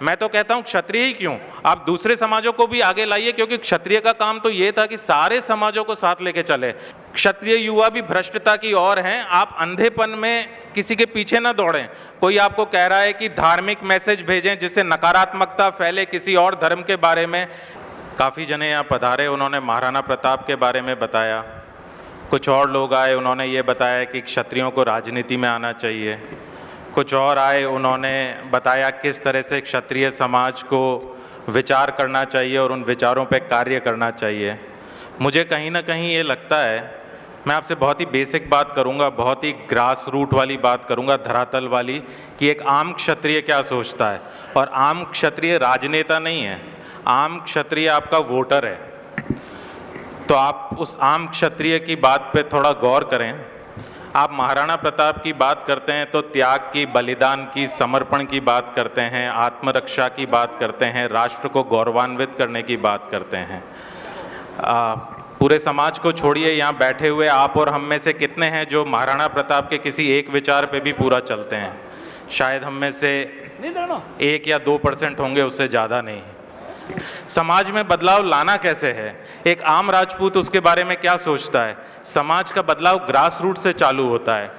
मैं तो कहता हूं क्षत्रिय ही क्यों, आप दूसरे समाजों को भी आगे लाइए, क्योंकि क्षत्रिय का काम तो ये था कि सारे समाजों को साथ लेके चले। क्षत्रिय युवा भी भ्रष्टता की ओर हैं, आप अंधेपन में किसी के पीछे ना दौड़ें। कोई आपको कह रहा है कि धार्मिक मैसेज भेजें जिससे नकारात्मकता फैले किसी और धर्म के बारे में। काफ़ी जने यहाँ पधारे, उन्होंने महाराणा प्रताप के बारे में बताया। कुछ और लोग आए, उन्होंने ये बताया कि क्षत्रियों को राजनीति में आना चाहिए। कुछ और आए, उन्होंने बताया किस तरह से क्षत्रिय समाज को विचार करना चाहिए और उन विचारों पे कार्य करना चाहिए। मुझे कहीं ना कहीं ये लगता है, मैं आपसे बहुत ही बेसिक बात करूंगा, बहुत ही ग्रास रूट वाली बात करूंगा, धरातल वाली, कि एक आम क्षत्रिय क्या सोचता है। और आम क्षत्रिय राजनेता नहीं है, आम क्षत्रिय आपका वोटर है। तो आप उस आम क्षत्रिय की बात पे थोड़ा गौर करें। आप महाराणा प्रताप की बात करते हैं तो त्याग की, बलिदान की, समर्पण की बात करते हैं, आत्मरक्षा की बात करते हैं, राष्ट्र को गौरवान्वित करने की बात करते हैं। पूरे समाज को छोड़िए, यहाँ बैठे हुए आप और हम में से कितने हैं जो महाराणा प्रताप के किसी एक विचार पे भी पूरा चलते हैं? शायद हम में से 1 या 2% होंगे, उससे ज़्यादा नहीं। समाज में बदलाव लाना कैसे है? एक आम राजपूत उसके बारे में क्या सोचता है? समाज का बदलाव ग्रास रूट से चालू होता है।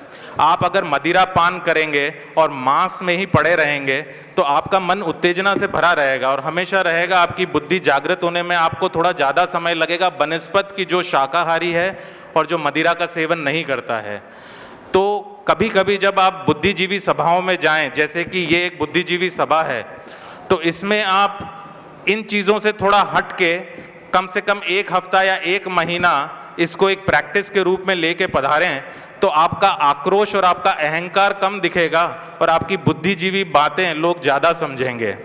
आप अगर मदिरा पान करेंगे और मांस में ही पड़े रहेंगे तो आपका मन उत्तेजना से भरा रहेगा और हमेशा रहेगा, आपकी बुद्धि जागृत होने में आपको थोड़ा ज़्यादा समय लगेगा बनिस्पत की जो शाकाहारी है और जो मदिरा का सेवन नहीं करता है। तो कभी कभी जब आप बुद्धिजीवी सभाओं में जाएं, जैसे कि ये एक बुद्धिजीवी सभा है, तो इसमें आप इन चीज़ों से थोड़ा हट के कम से कम 1 हफ्ता या 1 महीना इसको एक प्रैक्टिस के रूप में लेके पधारें, तो आपका आक्रोश और आपका अहंकार कम दिखेगा और आपकी बुद्धिजीवी बातें लोग ज़्यादा समझेंगे।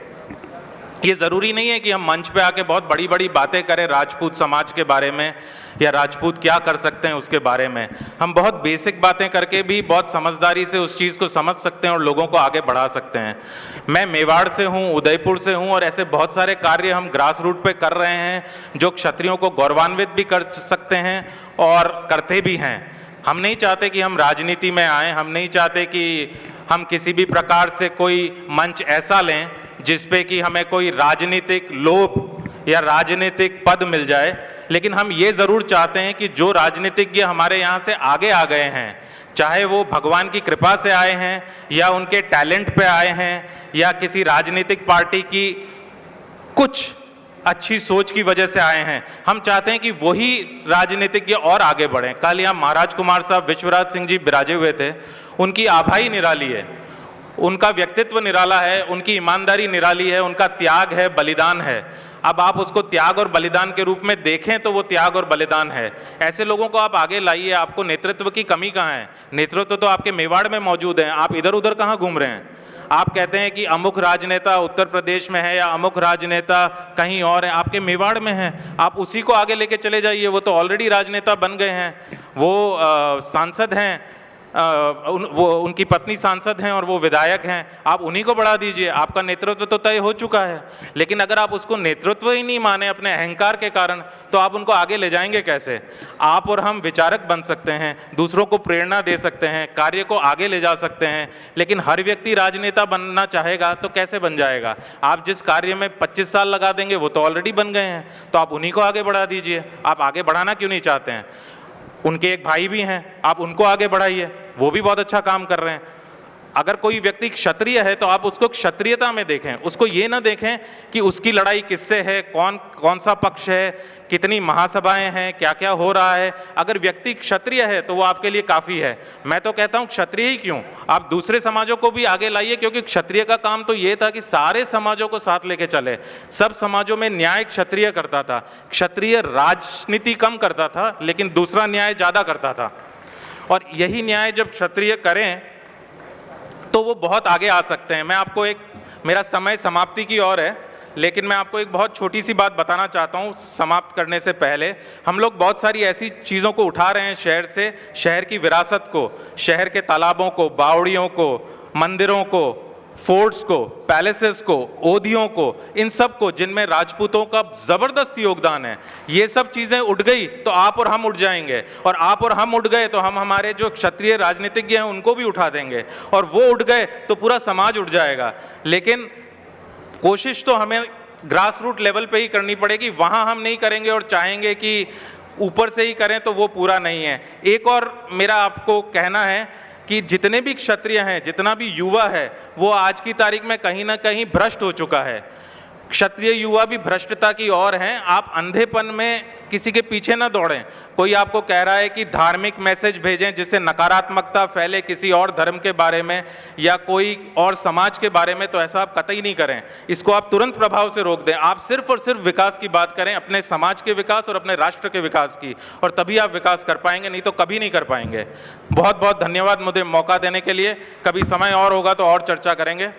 ये ज़रूरी नहीं है कि हम मंच पे आके बहुत बड़ी बड़ी बातें करें राजपूत समाज के बारे में या राजपूत क्या कर सकते हैं उसके बारे में। हम बहुत बेसिक बातें करके भी बहुत समझदारी से उस चीज़ को समझ सकते हैं और लोगों को आगे बढ़ा सकते हैं। मैं मेवाड़ से हूँ, उदयपुर से हूँ, और ऐसे बहुत सारे कार्य हम ग्रास रूट पे कर रहे हैं जो क्षत्रियों को गौरवान्वित भी कर सकते हैं और करते भी हैं। हम नहीं चाहते कि हम राजनीति में आएँ, हम नहीं चाहते कि हम किसी भी प्रकार से कोई मंच ऐसा लें जिसपे कि हमें कोई राजनीतिक लोभ या राजनीतिक पद मिल जाए। लेकिन हम ये ज़रूर चाहते हैं कि जो राजनीतिज्ञ हमारे यहाँ से आगे आ गए हैं, चाहे वो भगवान की कृपा से आए हैं या उनके टैलेंट पे आए हैं या किसी राजनीतिक पार्टी की कुछ अच्छी सोच की वजह से आए हैं, हम चाहते हैं कि वही राजनीतिज्ञ और आगे बढ़ें। कल यहाँ महाराज कुमार साहब विश्वराज सिंह जी विराजे हुए थे। उनकी आभा ही निराली है, उनका व्यक्तित्व निराला है, उनकी ईमानदारी निराली है, उनका त्याग है, बलिदान है। अब आप उसको त्याग और बलिदान के रूप में देखें तो वो त्याग और बलिदान है। ऐसे लोगों को आप आगे लाइए। आपको नेतृत्व की कमी कहाँ है? नेतृत्व तो आपके मेवाड़ में मौजूद है, आप इधर उधर कहाँ घूम रहे हैं? आप कहते हैं कि अमुक राजनेता उत्तर प्रदेश में है या अमुक राजनेता कहीं और है, आपके मेवाड़ में है, आप उसी को आगे लेके चले जाइए। वो तो ऑलरेडी राजनेता बन गए हैं, वो सांसद हैं, वो उनकी पत्नी सांसद हैं और वो विधायक हैं, आप उन्हीं को बढ़ा दीजिए। आपका नेतृत्व तो तय हो चुका है। लेकिन अगर आप उसको नेतृत्व ही नहीं माने अपने अहंकार के कारण, तो आप उनको आगे ले जाएंगे कैसे? आप और हम विचारक बन सकते हैं, दूसरों को प्रेरणा दे सकते हैं, कार्य को आगे ले जा सकते हैं, लेकिन हर व्यक्ति राजनेता बनना चाहेगा तो कैसे बन जाएगा? आप जिस कार्य में 25 साल लगा देंगे वो तो ऑलरेडी बन गए हैं, तो आप उन्हीं को आगे बढ़ा दीजिए। आप आगे बढ़ाना क्यों नहीं चाहते हैं? उनके एक भाई भी हैं, आप उनको आगे बढ़ाइए, वो भी बहुत अच्छा काम कर रहे हैं। अगर कोई व्यक्ति क्षत्रिय है तो आप उसको क्षत्रियता में देखें, उसको ये ना देखें कि उसकी लड़ाई किससे है, कौन सा पक्ष है, कितनी महासभाएं हैं, क्या क्या हो रहा है। अगर व्यक्ति क्षत्रिय है तो वो आपके लिए काफ़ी है। मैं तो कहता हूँ क्षत्रिय ही क्यों, आप दूसरे समाजों को भी आगे लाइए, क्योंकि क्षत्रिय का काम तो ये था कि सारे समाजों को साथ लेके चले। सब समाजों में न्याय क्षत्रिय करता था। क्षत्रिय राजनीति कम करता था लेकिन दूसरा न्याय ज़्यादा करता था। और यही न्याय जब क्षत्रिय करें तो वो बहुत आगे आ सकते हैं। मैं आपको एक, मेरा समय समाप्ति की ओर है, लेकिन मैं आपको एक बहुत छोटी सी बात बताना चाहता हूँ समाप्त करने से पहले। हम लोग बहुत सारी ऐसी चीज़ों को उठा रहे हैं शहर से, शहर की विरासत को, शहर के तालाबों को, बावड़ियों को, मंदिरों को, फोर्ट्स को, पैलेसेस को, ओधियों को, इन सब को जिनमें राजपूतों का ज़बरदस्त योगदान है। ये सब चीज़ें उठ गई तो आप और हम उठ जाएंगे, और आप और हम उठ गए तो हम हमारे जो क्षत्रिय राजनीतिज्ञ हैं उनको भी उठा देंगे, और वो उठ गए तो पूरा समाज उठ जाएगा। लेकिन कोशिश तो हमें ग्रास रूट लेवल पे ही करनी पड़ेगी, वहाँ हम नहीं करेंगे और चाहेंगे कि ऊपर से ही करें तो वो पूरा नहीं है। एक और मेरा आपको कहना है कि जितने भी क्षत्रिय हैं, जितना भी युवा है, वो आज की तारीख में कहीं ना कहीं भ्रष्ट हो चुका है। क्षत्रिय युवा भी भ्रष्टता की ओर हैं। आप अंधेपन में किसी के पीछे ना दौड़ें। कोई आपको कह रहा है कि धार्मिक मैसेज भेजें जिससे नकारात्मकता फैले किसी और धर्म के बारे में या कोई और समाज के बारे में, तो ऐसा आप कतई नहीं करें। इसको आप तुरंत प्रभाव से रोक दें। आप सिर्फ और सिर्फ विकास की बात करें, अपने समाज के विकास और अपने राष्ट्र के विकास की, और तभी आप विकास कर पाएंगे, नहीं तो कभी नहीं कर पाएंगे। बहुत बहुत धन्यवाद मुझे मौका देने के लिए। कभी समय और होगा तो और चर्चा करेंगे।